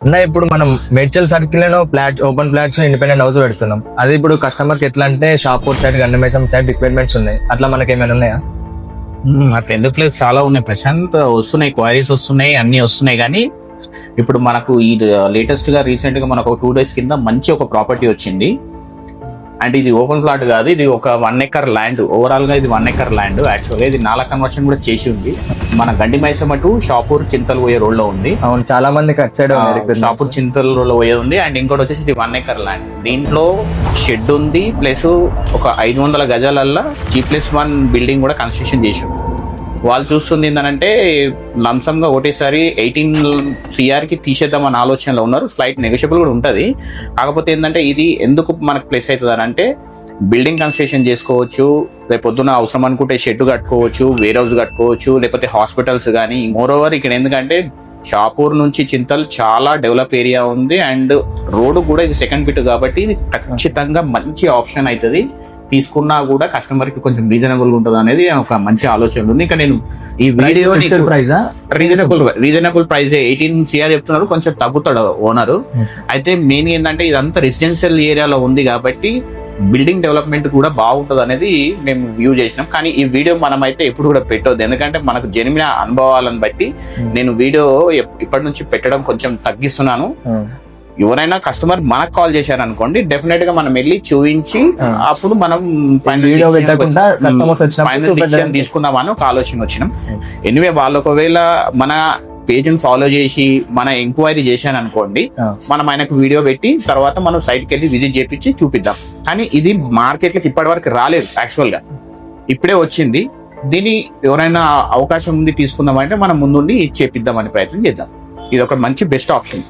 అన్న ఇప్పుడు మనం మేడ్చల్ సర్కిల్ లో ఓపెన్ ఫ్లాట్స్ ఇండిపెండెంట్ హౌస్ పెడుతున్నాం. అది ఇప్పుడు కస్టమర్ కి ఎట్లా అంటే షాపూర్ సైడ్ గండమేసం సైడ్ రిక్వైర్మెంట్స్ ఉన్నాయి. అట్లా మనకి ఏమైనా ఉన్నాయా? అట్లా ఎందుకు లేదు, చాలా ఉన్నాయి ప్రశాంత్. వస్తున్నాయి, క్వైరీస్ వస్తున్నాయి, అన్ని వస్తున్నాయి. కానీ ఇప్పుడు మనకు ఈ లేటెస్ట్ గా రీసెంట్ గా మనకు 2 days కింద మంచి ఒక ప్రాపర్టీ వచ్చింది. అండ్ ఇది ఓపెన్ ప్లాట్ కాదు, ఇది ఒక 1 acre ల్యాండ్. ఓవరాల్ గా ఇది 1 acre ల్యాండ్. యాక్చువల్గా ఇది 4 కన్వర్షన్ కూడా చేసి ఉంది. మన గండి మైసమ్మ టు షాపూర్ చింతలు పోయే రోడ్ లో ఉంది. అవును, చాలా మందికి అటు సైడ్ షాపూర్ చింతలు రోడ్ లో పోయేది ఉంది. అండ్ ఇంకోటి వచ్చేసి ఇది 1 acre ల్యాండ్. దీంట్లో షెడ్ ఉంది, ప్లస్ ఒక 500 గజాలల్లో G+1 బిల్డింగ్ కూడా కన్స్ట్రక్షన్ చేసి ఉంది. వాళ్ళు చూస్తుంది ఏంటంటే లంసమ్ గా ఒకటేసారి 18 CR కి తీసేద్దామన్న ఆలోచనలో ఉన్నారు. స్లైట్ నెగోషియబుల్ కూడా ఉంటుంది. కాకపోతే ఏంటంటే ఇది ఎందుకు మనకు ప్లస్ అవుతుంది అంటే బిల్డింగ్ కన్స్ట్రక్షన్ చేసుకోవచ్చు, రేపు పొద్దున అవసరం అనుకుంటే షెడ్ కట్టుకోవచ్చు, వేర్ హౌస్ కట్టుకోవచ్చు, లేకపోతే హాస్పిటల్స్ కానీ. మోర్ ఓవర్ ఇక్కడ ఎందుకంటే షాపూర్ నుంచి చింతల్ చాలా డెవలప్ ఏరియా ఉంది. అండ్ రోడ్ కూడా ఇది సెకండ్ బిట్ కాబట్టి ఇది ఖచ్చితంగా మంచి ఆప్షన్ అవుతుంది. తీసుకున్నా కూడా కస్టమర్ కి కొంచెం రీజనబుల్ ఉంటుంది అనేది ఒక మంచి ఆలోచన ఉంది. ఇంకా నేను ఈ వీడియో రీజనబుల్ ప్రైస్ 18 CR చెప్తున్నారు, కొంచెం తగ్గుతాడు ఓనరు. అయితే మెయిన్ ఏంటంటే ఇదంతా రెసిడెన్షియల్ ఏరియాలో ఉంది కాబట్టి బిల్డింగ్ డెవలప్మెంట్ కూడా బాగుంటుంది అనేది మేము వ్యూ చేసినాం. కానీ ఈ వీడియో మనం అయితే ఎప్పుడు కూడా పెట్టొద్దు, ఎందుకంటే మనకు జరిగిన అనుభవాలను బట్టి నేను వీడియో ఇప్పటి నుంచి పెట్టడం కొంచెం తగ్గిస్తున్నాను. ఎవరైనా కస్టమర్ మనకు కాల్ చేశారు అనుకోండి, డెఫినెట్ గా మనం వెళ్ళి చూపించి అప్పుడు మనం తీసుకుందామని ఒక ఆలోచన వచ్చినాం. ఎనివే వాళ్ళు ఒకవేళ మన పేజ్ ని ఫాలో చేసి మన ఎంక్వైరీ చేశాను అనుకోండి, మనం ఆయనకు వీడియో పెట్టి తర్వాత మనం సైట్ కి వెళ్ళి విజిట్ చేపించి చూపిద్దాం. కానీ ఇది మార్కెట్ కి ఇప్పటి వరకు రాలేదు, యాక్చువల్ గా ఇప్పుడే వచ్చింది. దీన్ని ఎవరైనా అవకాశం ఉంది తీసుకుందామంటే మనం ముందుండి చేపిద్దామని ప్రయత్నం చేద్దాం. ఇది ఒక మంచి బెస్ట్ ఆప్షన్.